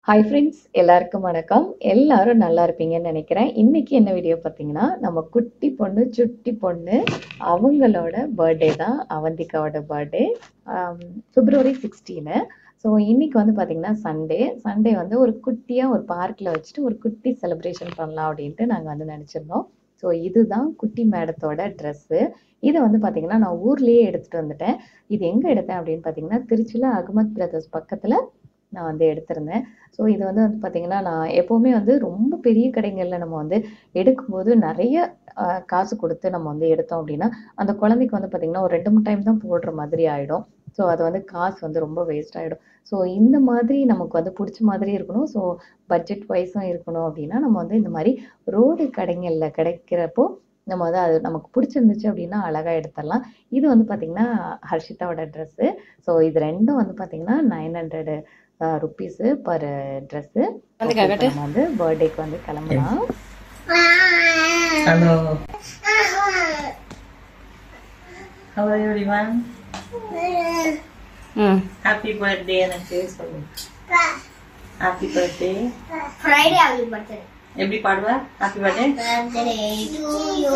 Hi friends, எல்லாருக்கும் வணக்கம். எல்லாரும் நல்லா இருப்பீங்கன்னு நினைக்கிறேன். இன்னைக்கு என்ன வீடியோ பார்த்தீங்கன்னா, நம்ம குட்டி பொண்ணு, சுட்டி பொண்ணு அவங்களோட பர்த்டே தான். அவந்திகாவோட பர்த்டே பிப்ரவரி 16. ஸோ இன்னைக்கு வந்து பார்த்தீங்கன்னா சண்டே வந்து ஒரு குட்டியாக ஒரு பார்க்கில் வச்சுட்டு ஒரு குட்டி செலிப்ரேஷன் பண்ணலாம் அப்படின்ட்டு நாங்கள் வந்து நினச்சிருந்தோம். ஸோ இதுதான் குட்டி மேடத்தோட ட்ரெஸ்ஸு. இதை வந்து பார்த்தீங்கன்னா நான் ஊர்லேயே எடுத்துகிட்டு வந்துட்டேன். இது எங்கே எடுத்தேன் அப்படின்னு பார்த்தீங்கன்னா, திருச்சியில் அகமத் பிரதர்ஸ் பக்கத்தில் நான் வந்து எடுத்திருந்தேன். ஸோ இது வந்து பார்த்தீங்கன்னா, நான் எப்போவுமே வந்து ரொம்ப பெரிய கடைகள்ல நம்ம வந்து எடுக்கும்போது நெறைய காசு குடுத்து நம்ம வந்து எடுத்தோம் அப்டின்னா, அந்த குழந்தைக்கு வந்து பார்த்தீங்கன்னா, ஒரு 2, 3 டைம் தான் போடுற மாதிரி ஆயிடும். ஸோ அது வந்து காசு வந்து ரொம்ப வேஸ்ட் ஆயிடும். ஸோ இந்த மாதிரி நமக்கு வந்து புடிச்ச மாதிரி இருக்கணும். ஸோ பட்ஜெட் வைஸும் இருக்கணும் அப்டின்னா, நம்ம வந்து இந்த மாரி ரோடு கடைகள்ல கிடைக்கிறப்போ, நம்ம வந்து அது நமக்கு புடிச்சிருந்துச்சு அப்டின்னா, அழகா எடுத்துரலாம். இது வந்து பார்த்தீங்கன்னா, ஹர்ஷிதாவோட ட்ரெஸ்ஸு. ஸோ இது 2ம் வந்து பார்த்தீங்கன்னா, 900 ருப்பீஸு பர் ட்ரெஸ்ஸு. நம்ம வந்து பர்த்டேக்கு வந்து கிளம்பலாம். Hello. How are you, everyone? Happy birthday, Ananthi. Happy birthday. Friday, happy birthday. Every padwa, happy birthday. Birthday to you.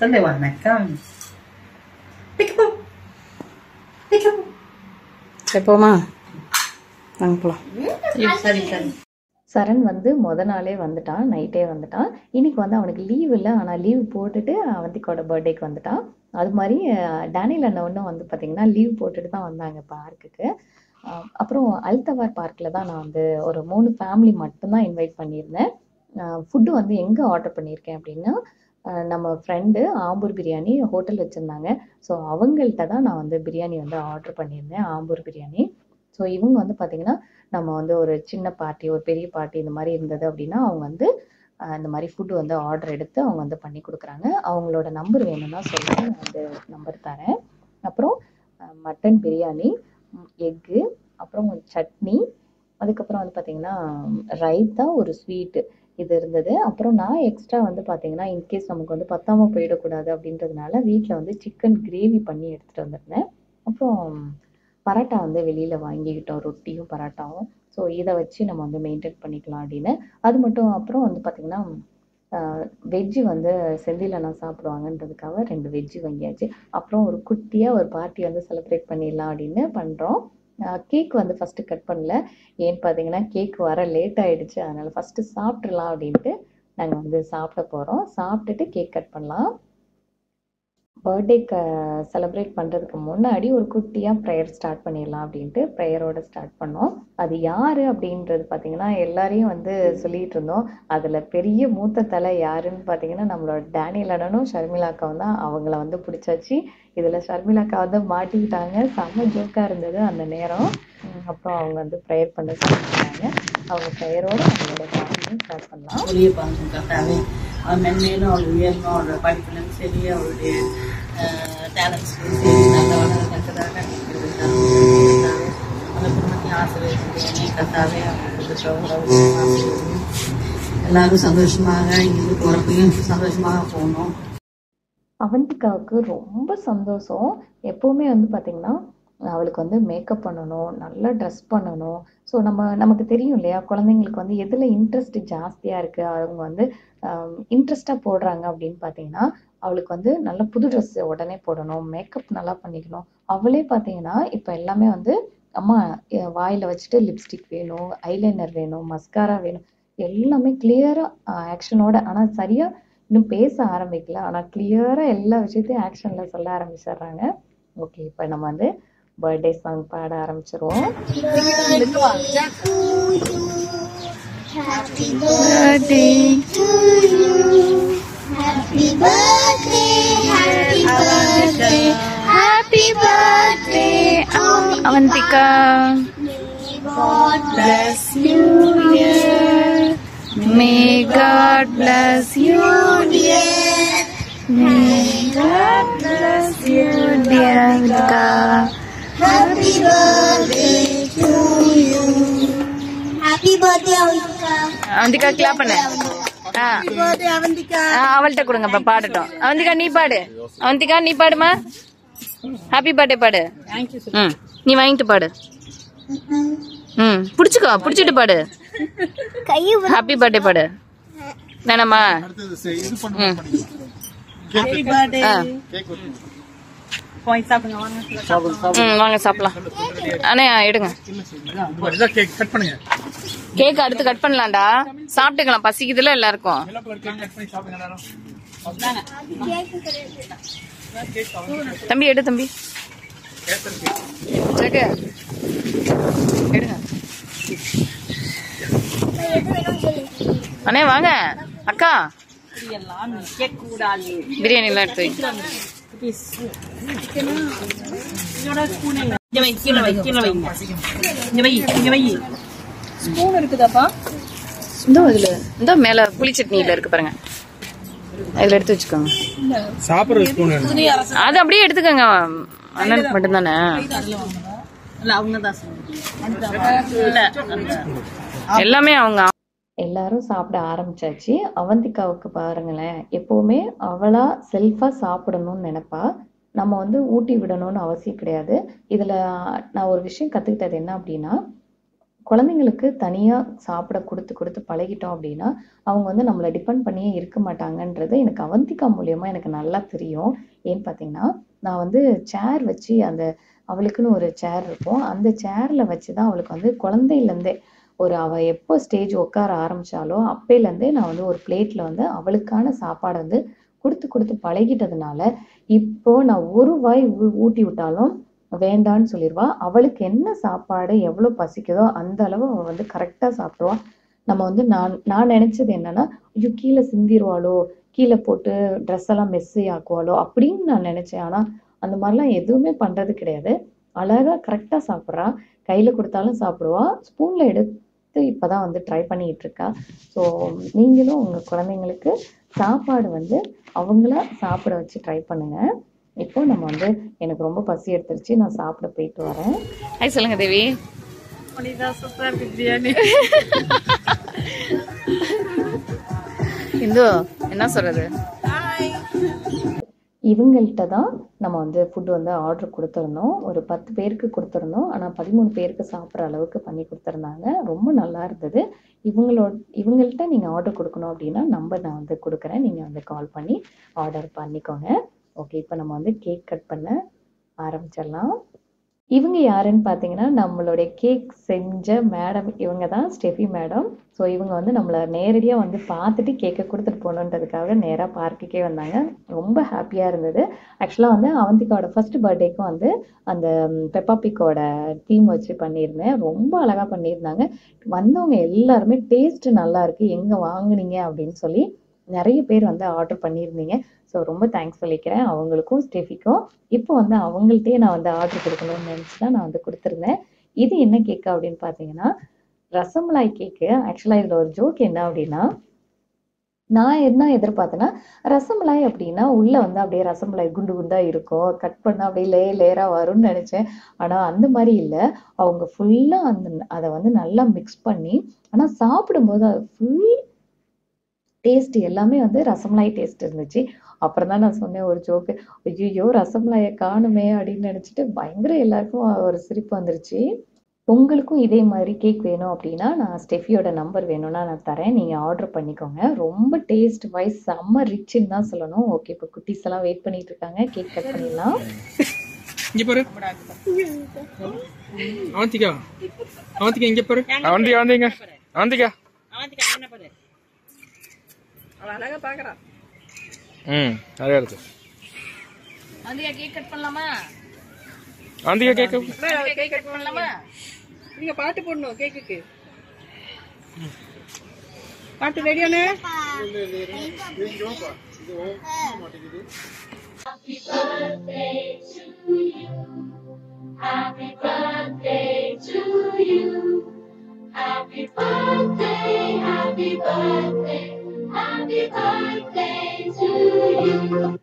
Sunday one, come. Peekaboo. Peekaboo. எப்போமா நாங்கள் போகலாம். சரி. சரண் வந்து நாளே வந்துட்டான், நைட்டே வந்துட்டான். இன்னைக்கு வந்து அவனுக்கு லீவ் இல்லை, ஆனால் லீவ் போட்டுட்டு அவந்திக்கோட பர்த்டேக்கு வந்துட்டான். அது மாதிரி டேனியல் அண்ணனும் வந்து பார்த்தீங்கன்னா லீவ் போட்டுட்டு தான் வந்தாங்க பார்க்குக்கு. அப்புறம் அல்தவார் பார்க்கில் தான் நான் வந்து ஒரு 3 ஃபேமிலி மட்டும்தான் இன்வைட் பண்ணியிருந்தேன். ஃபுட்டு வந்து எங்கே ஆர்டர் பண்ணியிருக்கேன் அப்படின்னா, நம்ம ஃப்ரெண்டு ஆம்பூர் பிரியாணி ஹோட்டல் வச்சுருந்தாங்க. ஸோ அவங்கள்ட்ட தான் நான் வந்து பிரியாணி வந்து ஆர்டர் பண்ணியிருந்தேன், ஆம்பூர் பிரியாணி. ஸோ இவங்க வந்து பார்த்தீங்கன்னா, நம்ம வந்து ஒரு சின்ன பார்ட்டி, ஒரு பெரிய பார்ட்டி இந்த மாதிரி இருந்தது அப்படின்னா, அவங்க வந்து இந்த மாதிரி ஃபுட்டு வந்து ஆர்டர் எடுத்து அவங்க வந்து பண்ணி கொடுக்குறாங்க. அவங்களோட நம்பர் வேணும்னா சொல்லுங்கள், நான் வந்து நம்பர் தரேன். அப்புறம் மட்டன் பிரியாணி, எக்கு, அப்புறம் சட்னி, அதுக்கப்புறம் வந்து பார்த்தீங்கன்னா ரைத்தா, ஒரு ஸ்வீட்டு இது இருந்தது. அப்புறம் நான் எக்ஸ்ட்ரா வந்து பார்த்தீங்கன்னா, இன்கேஸ் நமக்கு வந்து பத்தாம போயிடக்கூடாது அப்படின்றதுனால வீட்டில் வந்து சிக்கன் கிரேவி பண்ணி எடுத்துகிட்டு வந்திருந்தேன். அப்புறம் பரோட்டா வந்து வெளியில் வாங்கிக்கிட்டோம், ரொட்டியும் பரோட்டாவும். ஸோ இதை வச்சு நம்ம வந்து மெயின்டைன் பண்ணிக்கலாம் அப்படின்னு. அது மட்டும் அப்புறம் வந்து பார்த்திங்கன்னா, வெஜ்ஜு வந்து செந்திலண்ணா சாப்பிடுவாங்கன்றதுக்காக 2 வெஜ்ஜு வாங்கியாச்சு. அப்புறம் ஒரு குட்டியாக ஒரு பார்ட்டி வந்து செலிப்ரேட் பண்ணிடலாம் அப்படின்னு பண்ணுறோம். கேக் வந்து ஃபஸ்ட்டு கட் பண்ணல. ஏன்னு பார்த்தீங்கன்னா, கேக் வர லேட் ஆகிடுச்சு. அதனால் ஃபஸ்ட்டு சாப்பிட்றலாம் அப்படின்ட்டு நாங்கள் வந்து சாப்பிட போகிறோம். சாப்பிட்டுட்டு கேக் கட் பண்ணலாம். பர்த்டேக்கு செலிப்ரேட் பண்ணுறதுக்கு முன்னாடி ஒரு குட்டியாக ப்ரேயர் ஸ்டார்ட் பண்ணிடலாம் அப்படின்ட்டு ப்ரேயரோடு ஸ்டார்ட் பண்ணோம். அது யார் அப்படின்றது பார்த்தீங்கன்னா, எல்லாரையும் வந்து சொல்லிகிட்டு இருந்தோம். அதில் பெரிய மூத்த தலை யாருன்னு பார்த்தீங்கன்னா, நம்மளோட டேனியல் அண்ணனும் ஷர்மிளாக்காவும் தான். அவங்கள வந்து பிடிச்சாச்சு. இதில் ஷர்மிளாக்கா வந்து மாட்டிக்கிட்டாங்க. செம்ம ஜோக்காக இருந்தது அந்த நேரம். அப்புறம் அவங்க வந்து ப்ரேயர் பண்ண ஸ்டார்ட் பண்ணாங்க. அவங்க ப்ரேயரோடு அவங்களோட பார்ட்டியும் ஸ்டார்ட் பண்ணலாம். அவன் மென்மேலும் அவள் உயரணும், அவளோட படிப்புலையும் சரி, அவளுடைய டேலண்ட்ஸ்லையும் சரி நல்ல வளர்க்கறதுக்காக அந்த குடும்பத்தையும் ஆசிரியர் கத்தாவே அவங்களுக்கு எல்லாரும் சந்தோஷமாக இங்கே போகிறப்பையும் சந்தோஷமாக போகணும். அவந்திகாவுக்கு ரொம்ப சந்தோஷம். எப்போவுமே வந்து பார்த்திங்கன்னா, அவளுக்கு வந்து மேக்கப் பண்ணணும், நல்லா ட்ரெஸ் பண்ணணும். ஸோ நமக்கு தெரியும் இல்லையா, குழந்தைங்களுக்கு வந்து எதில் இன்ட்ரெஸ்ட் ஜாஸ்தியாக இருக்குது, அவங்க வந்து இன்ட்ரெஸ்ட்டாக போடுறாங்க அப்படின்னு பார்த்தீங்கன்னா, அவளுக்கு வந்து நல்ல புது ட்ரெஸ் உடனே போடணும், மேக்கப் நல்லா பண்ணிக்கணும். அவளே பார்த்தீங்கன்னா இப்போ எல்லாமே வந்து அம்மா வாயில் வச்சுட்டு லிப்ஸ்டிக் வேணும், ஐலைனர் வேணும், மஸ்காரா வேணும், எல்லாமே கிளியராக ஆக்ஷனோட. ஆனால் சரியாக இன்னும் பேச ஆரம்பிக்கல, ஆனால் கிளியராக எல்லா விஷயத்தையும் ஆக்ஷனில் சொல்ல ஆரம்பிச்சிடுறாங்க. ஓகே, இப்போ நம்ம வந்து பர்த்டே சாங் பாட ஆரம்பிச்சிருவோம். Happy birthday to you. Happy birthday, happy birthday, happy birthday, Avanthika. May God bless you, dear. May God bless you, dear. May God bless you, dear Avandika. Happy birthday to you. Happy birthday, Avandika. Avanthika clap பண்ணு. Happy birthday, Avandika. அவள்கிட்ட கொடுங்க, பாடட்டும். அவந்திகா நீ பாடு. அவந்திகா நீ பாடுமா. Happy birthday பாடு. நீ வாங்கிட்டு பாடு. புடிச்சுக்கோ, புடிச்சிட்டு பாடு. கையை ஹாப்பி பர்த்டே பாடு. வேணாமா? Happy birthday. போய் சாப்பிடுங்க வாங்க. வாங்க சாப்பிடலாம். அண்ணே எடுங்க. கேக் அடுத்து கட் பண்ணலாம்டா. சாப்பிட்டுக்கலாம், பசிக்குதுல எல்லாருக்கும். தம்பி எடு தம்பி. ஜெக எடுங்க. அண்ணே வாங்க. அக்கா பிரியாணி எல்லாம் எடுத்து ஸ்பூன் இருக்குதாப்பா? இந்த மேல புளி சட்னியில இருக்கு பாருங்க, அதுல எடுத்து வச்சுக்கோங்க. சாப்பிடுற ஸ்பூன் அது அப்படியே எடுத்துக்கோங்க. அண்ணனுக்கு மட்டும் தானே. எல்லாமே அவங்க. எல்லாரும் சாப்பிட ஆரம்பிச்சாச்சு. அவந்திகாவுக்கு பாருங்களேன், எப்பவுமே அவளா செல்ஃபா சாப்பிடணும்னு நினைப்பா. நம்ம வந்து ஊட்டி விடணும்னு அவசியம் கிடையாது. இதுல நான் ஒரு விஷயம் கத்துக்கிட்டது என்ன அப்படின்னா, குழந்தைங்களுக்கு தனியா சாப்பிட கொடுத்து கொடுத்து பழகிட்டோம் அப்படின்னா அவங்க வந்து நம்மளை டிபெண்ட் பண்ணியே இருக்க மாட்டாங்கன்றது எனக்கு அவந்திகா மூலியமா எனக்கு நல்லா தெரியும். ஏன்னு பார்த்தீங்கன்னா, நான் வந்து சேர் வச்சு, அந்த அவளுக்குன்னு ஒரு சேர் இருக்கும், அந்த சேர்ல வச்சுதான் அவளுக்கு வந்து குழந்தையிலேருந்தே அவ எப்போ ஸ்டேஜ் உட்கார ஆரம்பிச்சாலோ அப்பையிலேருந்தே நான் வந்து ஒரு பிளேட்ல வந்து அவளுக்கான சாப்பாடை வந்து கொடுத்து கொடுத்து பழகிட்டதுனால இப்போ நான் ஒரு வாய் ஊட்டி விட்டாலும் வேண்டான்னு சொல்லிடுவா. அவளுக்கு என்ன சாப்பாடு எவ்வளோ பசிக்குதோ அந்த அளவு அவள் வந்து கரெக்டாக சாப்பிடுவா. நம்ம வந்து நான் நினைச்சது என்னன்னா, ஐயோ கீழே சிந்திடுவாளோ, கீழே போட்டு ட்ரெஸ் எல்லாம் மெஸ்ஸி ஆக்குவாளோ அப்படின்னு நான் நினைச்சேன். ஆனால் அந்த மாதிரிலாம் எதுவுமே பண்றது கிடையாது. அழகா கரெக்டாக சாப்பிட்றா. கையில கொடுத்தாலும் சாப்பிடுவா. ஸ்பூன்ல எடுத்து இப்பதான் வந்து ட்ரை பண்ணிட்டு இருக்கா. ஸோ நீங்களும் உங்க குழந்தைங்களுக்கு சாப்பாடு வந்து அவங்கள சாப்பிட வச்சு ட்ரை பண்ணுங்க. இப்போ நம்ம வந்து எனக்கு ரொம்ப பசி எடுத்துருச்சு, நான் சாப்பிட போயிட்டு வரேன். ஹாய் சொல்லுங்க தேவி. சூப்பரா இருக்கு பிரியாணி. இந்து என்ன சொல்றது, இவங்கள்ட்ட தான் நம்ம வந்து ஃபுட் வந்து ஆர்டர் கொடுத்துருந்தோம். ஒரு 10 பேருக்கு கொடுத்துருந்தோம். ஆனால் 13 பேருக்கு சாப்பிட்ற அளவுக்கு பண்ணி கொடுத்துருந்தாங்க. ரொம்ப நல்லா இருந்தது. இவங்கள்ட்ட நீங்கள் ஆர்டர் கொடுக்கணும் அப்படின்னா நம்பர் நான் வந்து கொடுக்குறேன், நீங்கள் வந்து கால் பண்ணி ஆர்டர் பண்ணிக்கோங்க. ஓகே, இப்போ நம்ம வந்து கேக் கட் பண்ண ஆரம்பிச்சிடலாம். இவங்க யாருன்னு பார்த்தீங்கன்னா, நம்மளுடைய கேக் செஞ்ச மேடம் இவங்க தான், ஸ்டெஃபி மேடம். ஸோ இவங்க வந்து நம்மளை நேரடியாக வந்து பார்த்துட்டு கேக்கை கொடுத்துட்டு போகணுன்றதுக்காக நேராக பார்க்குக்கே வந்தாங்க. ரொம்ப ஹாப்பியாக இருந்தது. ஆக்சுவலாக வந்து அவந்திகாவோட ஃபர்ஸ்ட் பர்த்டேக்கும் வந்து அந்த பெப்பா பிக்கோட தீம் வச்சு பண்ணியிருந்தேன். ரொம்ப அழகாக பண்ணியிருந்தாங்க. வந்தவங்க எல்லாருமே டேஸ்ட் நல்லா இருக்கு, எங்கே வாங்குனீங்க அப்படின்னு சொல்லி நிறைய பேர் வந்து ஆர்டர் பண்ணியிருந்தீங்க. ஸோ ரொம்ப தேங்க்ஸ் சொல்லிக்கிறேன் அவங்களுக்கும் ஸ்டெஃபிக்கும். இப்போ வந்து அவங்கள்ட்டே நான் வந்து ஆர்டர் கொடுக்கணும்னு நினச்சி தான் நான் வந்து கொடுத்துருந்தேன். இது என்ன கேக்கு அப்படின்னு பார்த்தீங்கன்னா, ரசமலாய் கேக்கு. ஆக்சுவலாக இதில் ஒரு ஜோக் என்ன அப்படின்னா, நான் என்ன எதிர்பார்த்தேன்னா, ரசமலாய் அப்படின்னா உள்ள வந்து அப்படியே ரசமலாய் குண்டு குண்டா இருக்கும், கட் பண்ணா அப்படியே லேயரா வரும்னு நினைச்சேன். ஆனா அந்த மாதிரி இல்லை. அவங்க ஃபுல்லா அதை வந்து நல்லா மிக்ஸ் பண்ணி, ஆனா சாப்பிடும்போது அது ஃபுல் டேஸ்ட் எல்லாமே வந்து ரசமலாய் டேஸ்ட் இருந்துச்சு. அப்புறம் தான் நான் சொன்னேன் ஒரு ஜோக்கு, ஐயோ ரசமலாயை காணுமே அப்படின்னு நினைச்சிட்டு பயங்கர எல்லாருக்கும் ஒரு சிரிப்பு வந்துருச்சு. உங்களுக்கும் இதே மாதிரி கேக் வேணும் அப்படின்னா நான் ஸ்டெஃபியோட நம்பர் வேணும்னா நான் தரேன், நீங்க ஆர்டர் பண்ணிக்கோங்க. ரொம்ப டேஸ்ட் வைஸ் செம்ம ரிச்சுன்னு தான் சொல்லணும். ஓகே, இப்போ குட்டீஸ் எல்லாம் வெயிட் பண்ணிட்டு இருக்காங்க, கேக் கட் பண்ணிடலாம். இங்க பாரு அவந்திகா, அவந்திகா இங்க பாரு. அவந்திகா அவந்திகா அவந்திகா அவந்திகா என்ன பாரு, அவ அழகா பாக்குறா. அழகா இருக்கு. அவந்திகா கேக் கட் பண்ணலாமா? அவந்திகா கேக் கட் பண்ணலாமா? நீங்க பாட்டு போடணும் கேக்குக்கு. பாட்டு ரெடியானே? Happy birthday to you. Happy birthday to you. Happy birthday, happy birthday, happy birthday to you.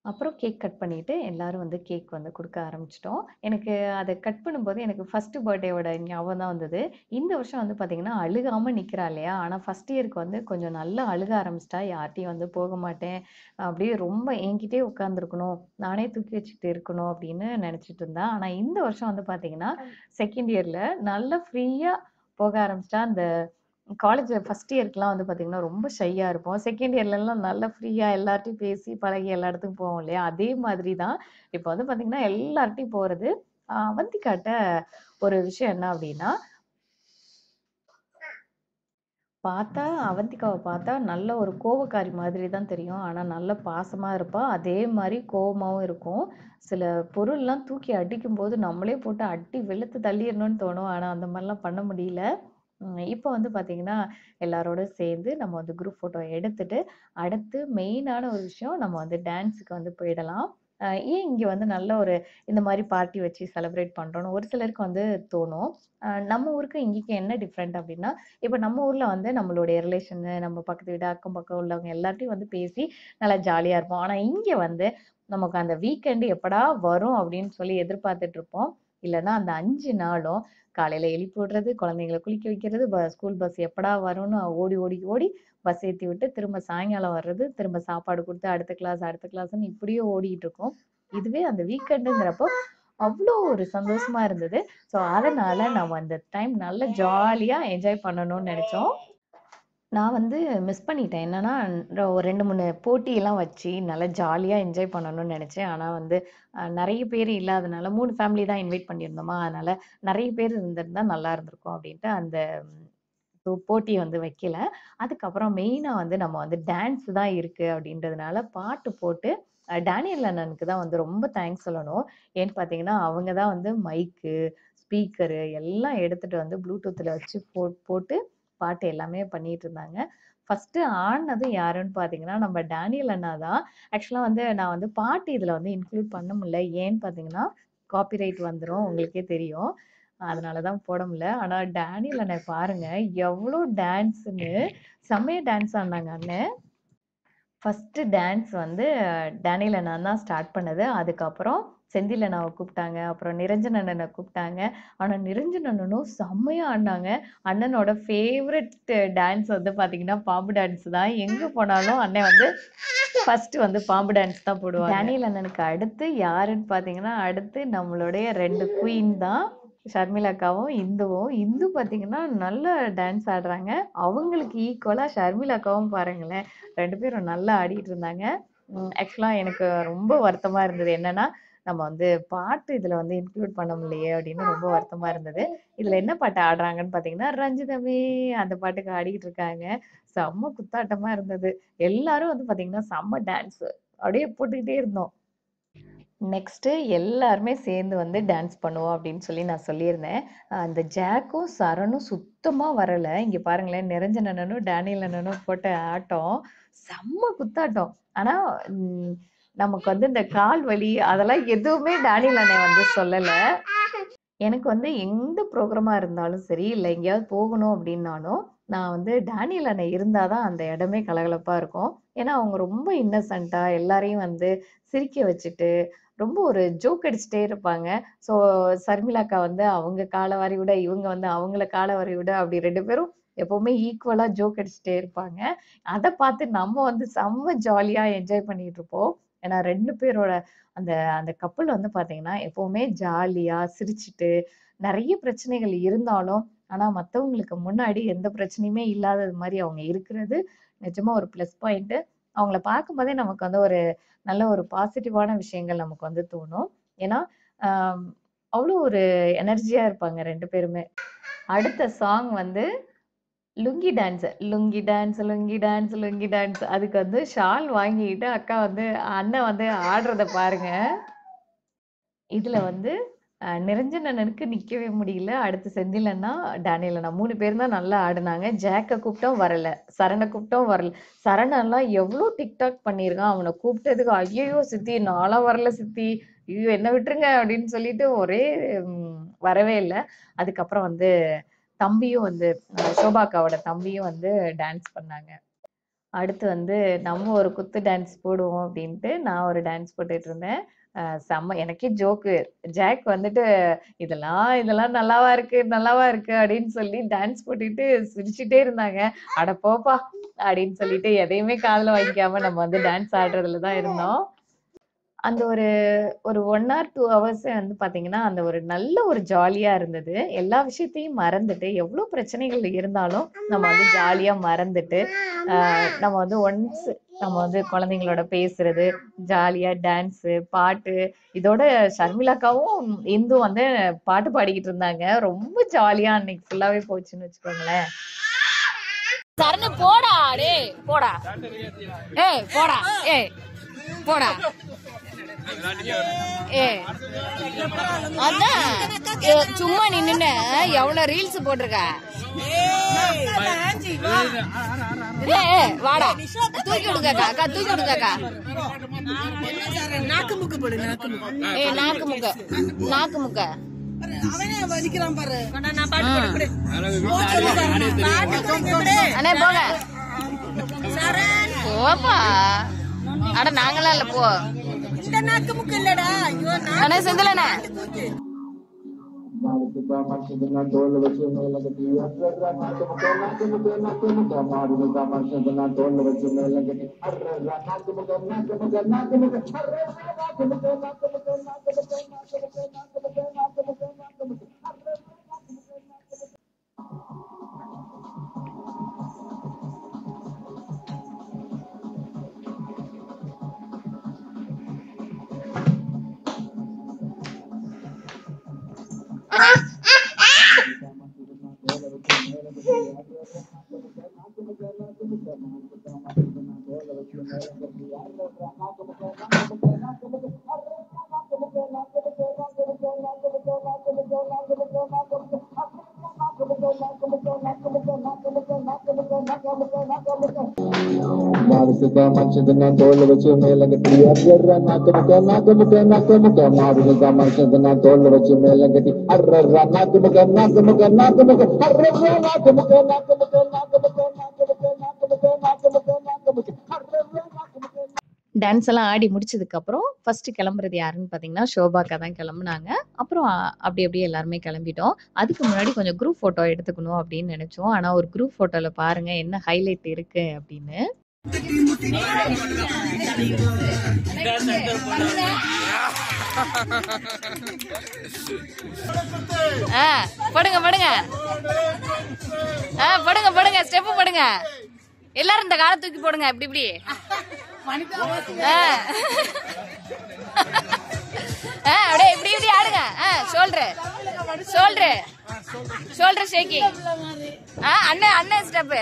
அப்புறம் கேக் கட் பண்ணிட்டு எல்லாரும் வந்து கேக் வந்து குடுக்க ஆரம்பிச்சுட்டோம். எனக்கு அத கட் பண்ணும்போது எனக்கு ஃபர்ஸ்ட் பர்த்டேவோட ஞாபகம் தான் வந்தது. இந்த வருஷம் வந்து பார்த்தீங்கன்னா, அழுகாம நிக்கிறா இல்லையா? ஆனா ஃபர்ஸ்ட் இயருக்கு வந்து கொஞ்சம் நல்லா அழுக ஆரம்பிச்சுட்டா. யார்ட்டயும் வந்து போக மாட்டேன். அப்படியே ரொம்ப என்கிட்டயே உட்காந்துருக்கணும். நானே தூக்கி வச்சுக்கிட்டு இருக்கணும் அப்படின்னு நெனச்சுட்டு இருந்தா. ஆனா இந்த வருஷம் வந்து பார்த்தீங்கன்னா, செகண்ட் இயர்ல நல்லா ஃப்ரீயா போக ஆரம்பிச்சுட்டா. அந்த காலேஜ் ஃபர்ஸ்ட் இயர்க்குலாம் வந்து பார்த்தீங்கன்னா, ரொம்ப ஷையா இருப்போம். செகண்ட் இயர்லலாம் நல்லா ஃப்ரீயா எல்லார்ட்டயும் பேசி, பழகி எல்லா இடத்துக்கும் போவோம் இல்லையா? அதே மாதிரி தான் இப்ப வந்து பார்த்தீங்கன்னா, எல்லார்ட்டயும் போறது. அவந்திகாட்ட ஒரு விஷயம் என்ன அப்டின்னா, அவந்திகாவ பார்த்தா நல்ல ஒரு கோவக்காரி மாதிரி தான் தெரியும். ஆனா நல்ல பாசமா இருப்பா. அதே மாரி கோவமாவும் இருக்கும். சில பொருள்லாம் தூக்கி அடிக்கும்போது நம்மளே போட்டு அடி வெளுத்து தள்ளிறணும்னு தோணும். ஆனா அந்த மாரிலாம் பண்ண முடியல. இப்ப வந்து பார்த்தீங்கன்னா, எல்லாரோட சேர்ந்து நம்ம வந்து குரூப் ஃபோட்டோ எடுத்துட்டு, அடுத்து மெயினான ஒரு விஷயம் நம்ம வந்து டான்ஸுக்கு வந்து போயிடலாம். ஏன் இங்க வந்து நல்ல ஒரு இந்த மாரி பார்ட்டி வச்சு செலிப்ரேட் பண்றோம்னு ஒரு சிலருக்கு வந்து தோணும். நம்ம ஊருக்கும் இங்கேக்கும் என்ன டிஃபரெண்ட் அப்டின்னா, இப்ப நம்ம ஊர்ல வந்து நம்மளுடைய ரிலேஷனு, நம்ம பக்கத்து வீடு, அக்கம் பக்கம் உள்ளவங்க எல்லார்ட்டயும் வந்து பேசி நல்லா ஜாலியா இருப்போம். ஆனா இங்க வந்து நமக்கு அந்த வீக்கெண்ட் எப்படா வரும் அப்டின்னு சொல்லி எதிர்பார்த்துட்டு இருப்போம். இல்லன்னா அந்த 5 நாளும் காலையில எழுப்பி விடுறது, குழந்தைங்கள குளிக்க வைக்கிறது, ஸ்கூல் பஸ் எப்படா வரும்னு ஓடி, ஓடி, ஓடி பஸ் ஏத்தி விட்டு, திரும்ப சாயங்காலம் வர்றது, திரும்ப சாப்பாடு குடுத்து அடுத்த கிளாஸ்ன்னு இப்படியே ஓடிட்டு இருக்கும். இதுவே அந்த வீக்கெண்டுங்கிறப்போ அவ்ளோ ஒரு சந்தோஷமா இருந்தது. ஸோ அதனால நம்ம அந்த டைம் நல்லா ஜாலியா என்ஜாய் பண்ணணும்னு நெனச்சோம். நான் வந்து மிஸ் பண்ணிட்டேன். என்னன்னா, ஒரு 2, 3 போட்டியெல்லாம் வச்சு நல்லா ஜாலியா என்ஜாய் பண்ணணும்னு நெனச்சேன். ஆனா வந்து நெறைய பேர் இல்லாதனால 3 ஃபேமிலி தான் இன்வைட் பண்ணியிருந்தோமா, அதனால நெறைய பேர் இருந்திருந்தா நல்லா இருந்திருக்கும் அப்டின்ட்டு அந்த போட்டி வந்து வைக்கல. அதுக்கப்புறம் மெயினா வந்து நம்ம வந்து டான்ஸ் தான் இருக்கு அப்டின்றதுனால பாட்டு போட்டு டேனியல் அண்ணனுக்கு தான் வந்து ரொம்ப தேங்க்ஸ் சொல்லணும். ஏன்னு பார்த்தீங்கன்னா, அவங்க தான் வந்து மைக்கு, ஸ்பீக்கரு எல்லாம் எடுத்துட்டு வந்து ப்ளூடூத்ல வச்சு போட்டு பாட்டு எல்லாமே பண்ணிட்டு இருந்தாங்க. ஃபர்ஸ்ட்டு ஆடுனது யாருன்னு பார்த்தீங்கன்னா, நம்ம டேனியல் அண்ணா தான். ஆக்சுவலா வந்து நான் வந்து பாட்டு இதுல வந்து இன்க்ளூட் பண்ண முடியல. ஏன்னு பார்த்தீங்கன்னா, காப்பிரைட் வந்துரும் உங்களுக்கே தெரியும். அதனால தான் போட முடியல. ஆனா டேனியல் அண்ணன் பாருங்க, எவ்ளோ டான்ஸ்ன்னு செம்மையா டான்ஸ் ஆடுனாங்க அண்ணன். ஃபர்ஸ்ட்டு டான்ஸ் வந்து டேனியல் அண்ணன் தான் ஸ்டார்ட் பண்ணது. அதுக்கப்புறம் செந்தில் அண்ணாவ கூப்பிட்டாங்க. அப்புறம் நிரஞ்சன் அண்ணன கூப்பிட்டாங்க. ஆனா நிரஞ்சன் அண்ணனும் செம்மையா ஆடுனாங்க. அண்ணனோட ஃபேவரைட் டான்ஸ் வந்து பார்த்தீங்கன்னா, பாம்பு டான்ஸ் தான். எங்க போனாலும் அண்ணன் வந்து ஃபர்ஸ்ட்டு வந்து பாம்பு டான்ஸ் தான் போடுவாங்க. டேனியல் அண்ணனுக்கு அடுத்து யாருன்னு பார்த்தீங்கன்னா, அடுத்து நம்மளுடைய 2 குயின் தான். ஷர்மிளா அக்காவும், இந்துவும். இந்து பார்த்தீங்கன்னா, நல்ல டான்ஸ் ஆடுறாங்க. அவங்களுக்கு ஈக்குவலா ஷர்மிளா அக்காவும் பாருங்களேன், 2 பேரும் நல்லா ஆடிட்டு இருந்தாங்க. ஆக்சுவலா எனக்கு ரொம்ப வருத்தமா இருந்தது. என்னன்னா, நம்ம வந்து பாட்டு இதுல வந்து இன்க்ளூட் பண்ண முடியலையே அப்படின்னு ரொம்ப வருத்தமா இருந்தது. இதுல என்ன பாட்டு ஆடுறாங்கன்னு பார்த்தீங்கன்னா, ரஞ்சிதமே அந்த பாட்டுக்கு ஆடிட்டு இருக்காங்க. செம்ம குத்தாட்டமா இருந்தது. எல்லாரும் வந்து பார்த்தீங்கன்னா, செம்ம டான்ஸு. அப்படியே போட்டுக்கிட்டே இருந்தோம். நெக்ஸ்ட்டு எல்லாருமே சேர்ந்து வந்து டான்ஸ் பண்ணுவோம் அப்படின்னு சொல்லி நான் சொல்லியிருந்தேன். அந்த ஜாக்கும், சரணும் சுத்தமா வரல. இங்க பாருங்களேன், நிரஞ்சன் அண்ணனும், டேனியல் அண்ணனும் போட்ட ஆட்டம், செம்ம குத்தாட்டம். ஆனா, ம் நமக்கு வந்து இந்த கால் வலி அதெல்லாம் எதுவுமே டேனியல் அண்ணன் வந்து சொல்லல. எனக்கு வந்து எந்த ப்ரோகிராமா இருந்தாலும் சரி, இல்ல எங்கேயாவது போகணும் அப்படின்னாலும், நான் வந்து டேனியல் அண்ணன் இருந்தா தான் அந்த இடமே கலகலப்பா இருக்கும். ஏன்னா, அவங்க ரொம்ப இன்னசென்ட்டா எல்லாரையும் வந்து சிரிக்க வச்சுட்டு, ரொம்ப ஒரு ஜோக் அடிச்சுட்டே இருப்பாங்க. ஸோ, சர்மிளா அக்கா வந்து அவங்க கால வாரி விட, இவங்க வந்து அவங்கள கால வாரி விட, அப்படி 2 பேரும் எப்பவுமே ஈக்குவலா ஜோக் அடிச்சுட்டே இருப்பாங்க. அத பார்த்து நம்ம வந்து செம்ம ஜாலியா என்ஜாய் பண்ணிட்டு இருப்போம். ஏன்னா 2 பேரோட அந்த அந்த கப்புல் வந்து பார்த்தீங்கன்னா, எப்பவுமே ஜாலியா சிரிச்சுட்டு, நெறைய பிரச்சனைகள் இருந்தாலும், ஆனா மத்தவங்களுக்கு முன்னாடி எந்த பிரச்சனையுமே இல்லாதது மாரி அவங்க இருக்கிறது, நிஜமா ஒரு ப்ளஸ் பாயிண்ட்டு. அவங்கள பார்க்கும்போதே நமக்கு வந்து ஒரு நல்ல ஒரு பாசிட்டிவான விஷயங்கள் நமக்கு வந்து தோணும். ஏன்னா, அ அவ்ளோ ஒரு எனர்ஜியா இருப்பாங்க 2 பேருமே. அடுத்த சாங் வந்து lungi dance. Lungi dance, lungi dance, lungi dance. அதுக்கு வந்து ஷால் வாங்கிட்டு அக்கா வந்து அண்ணன் வந்து ஆடுறத பாருங்க. இதுல வந்து நிரஞ்சன் அண்ணனுக்கு நிக்கவே முடியல. அடுத்து செந்தில் அண்ணா, டேனியல் அண்ணா 3 பேரும் தான் நல்லா ஆடுனாங்க. ஜாக்க கூப்பிட்டோம் வரல. சரண கூப்பிட்டோம் வரல. சரணன்லாம் எவ்ளோ டிக்டாக் பண்ணியிருக்கான். அவன கூப்பிட்டதுக்கு, "ஐயய்யோ! சித்தி நான்லாம் வரல சித்தி. ஐயோ! என்ன விட்டுருங்க" அப்படின்னு சொல்லிட்டு ஒரே வரவே இல்ல. அதுக்கப்புறம் வந்து தம்பியும் வந்து சோபா அக்காவோட தம்பியும் வந்து டான்ஸ் பண்ணாங்க. அடுத்து வந்து நம்ம ஒரு குத்து டான்ஸ் போடுவோம் அப்படின்ட்டு நான் ஒரு டான்ஸ் போட்டுட்டு இருந்தேன். செம்ம எனக்கே ஜோக்கு. ஜாக் வந்துட்டு இதெல்லாம் இதெல்லாம் நல்லாவா இருக்கு அப்படின்னு சொல்லி டான்ஸ் போட்டுட்டு சிரிச்சுட்டே இருந்தாங்க. அட போப்பா அப்படின்னு சொல்லிட்டு எதையுமே காதுல வாங்கிக்காம நம்ம வந்து டான்ஸ் ஆடுறதுல தான் இருந்தோம். அந்த ஒரு ஒரு 1 ஆர் 2 ஹவர்ஸே வந்து பார்த்தீங்கன்னா, அந்த ஒரு நல்ல ஒரு ஜாலியா இருந்தது. எல்லா விஷயத்தையும் மறந்துட்டு, எவ்ளோ பிரச்சனைகள் இருந்தாலும் நம்ம வந்து ஜாலியா மறந்துட்டு, நம்ம வந்து நம்ம வந்து குழந்தைங்களோட பேசுறது, ஜாலியா டான்ஸு, பாட்டு இதோட ஷர்மிளாக்காவும், இந்தும் வந்து பாட்டு பாடிக்கிட்டு இருந்தாங்க. ரொம்ப ஜாலியா அன்னைக்கு ஃபுல்லாவே போச்சுன்னு வச்சுக்கோங்களேன். சரணு போடா டேய் போடா. ஏய் போடா. ஏய் போடா. அதான் சும்மா நின்னு எவ்வளவு ரீல்ஸ் போட்டிருக்க. வாடா தூக்கி விடுங்கக்கா அக்கா தூக்கி விடுங்கக்கா. நாக்கு முக்க போடு நாக்கு முக்க அண்ணே போங்க போப்பா. அட நாங்களாம் இல்ல போ. இந்த நாக்கு முக்கு இல்லடா. அண்ணே செந்திலண்ணே மனுஷன் தோல் வச்சு மேல கட்டி அர்ற நாக்கு முக்க மாடுங்க மனுஷன் தோல் வச்சு மேல கட்டி அர்ற நாக்கு முக்க டான்ஸ் எல்லாம் ஆடி முடிச்சதுக்கு அப்புறம் ஃபர்ஸ்ட் கிளம்புறது யாருன்னு பார்த்தீங்கன்னா ஷோபாக்கா தான் கிளம்புனாங்க. அப்புறம் அப்படியே எல்லாருமே கிளம்பிட்டோம். அதுக்கு முன்னாடி கொஞ்சம் குரூப் ஃபோட்டோ எடுத்துக்கணும் அப்படின்னு நினைச்சோம். ஆனா ஒரு குரூப் ஃபோட்டோல பாருங்க என்ன ஹைலைட் இருக்கு அப்படின்னு. படுங்க படுங்க படுங்க படுங்க ஸ்டெப் படுங்க எல்லாரும் இந்த காலை தூக்கி போடுங்க இப்படி இப்படி. அப்படியே இப்படி இப்படி ஆடுங்க. Shoulder shaking. அண்ணன் ஸ்டெப்.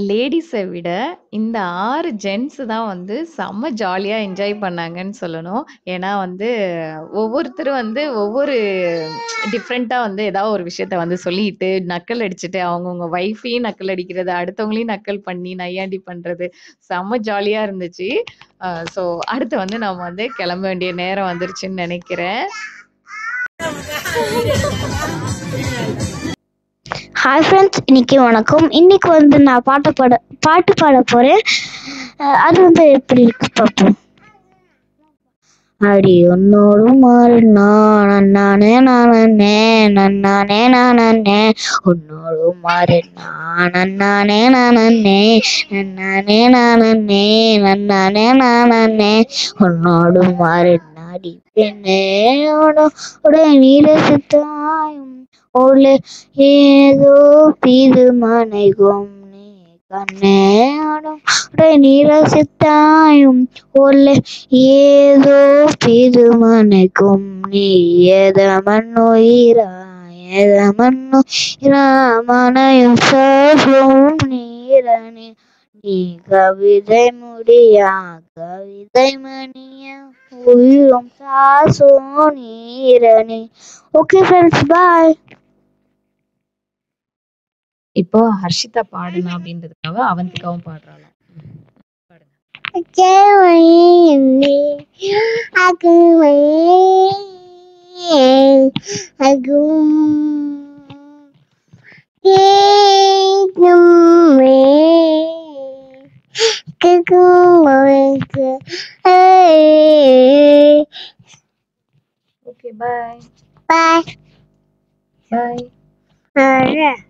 லேடிஸை விட இந்த 6 ஜென்ஸ் தான் வந்து செம்ம ஜாலியா என்ஜாய் பண்ணாங்கன்னு சொல்லணும். ஏன்னா வந்து ஒவ்வொருத்தரும் வந்து ஒவ்வொரு டிஃப்ரெண்டா வந்து ஏதாவது ஒரு விஷயத்த வந்து சொல்லிட்டு நக்கல் அடிச்சுட்டு அவங்கவுங்க ஒய்ஃபையும் நக்கல் அடிக்கிறது, அடுத்தவங்களையும் நக்கல் பண்ணி நையாண்டி பண்றது செம்ம ஜாலியா இருந்துச்சு. ஸோ அடுத்து வந்து நம்ம வந்து கிளம்ப வேண்டிய நேரம் வந்துருச்சுன்னு நினைக்கிறேன். ஹாய் ஃப்ரெண்ட்ஸ், இன்னைக்கு வணக்கம். இன்னைக்கு வந்து நான் பாட்டு பாட போறேன். அது வந்து எப்படி இருக்கு பார்ப்போம். அடி உன்னோடும் மாறு நானே உன்னோடும் மாறு நானே உன்னோடும் மாறு நாடி பெண்ணே உடைய நீரசித்தாயும் ஓலே ஏதோ பீது மனைகும் நீ கண்ணேடும் நீரசித்தாயும் ஓலே ஏதோ பீது மனைக்கும் நீ ஏதமன்னுயிரா மனையும் சாகும் நீரணி நீ கவிதை முடியா கவிதை மணியா உயிரும் சாசோ நீரணி. ஓகே ஃப்ரெண்ட்ஸ், பாய். இப்போ ஹர்ஷிதா பாடுனா அப்படின்றதுக்காக அவந்திகாவும் பாடுறாங்க. Okay bye Bye. பாய். Bye.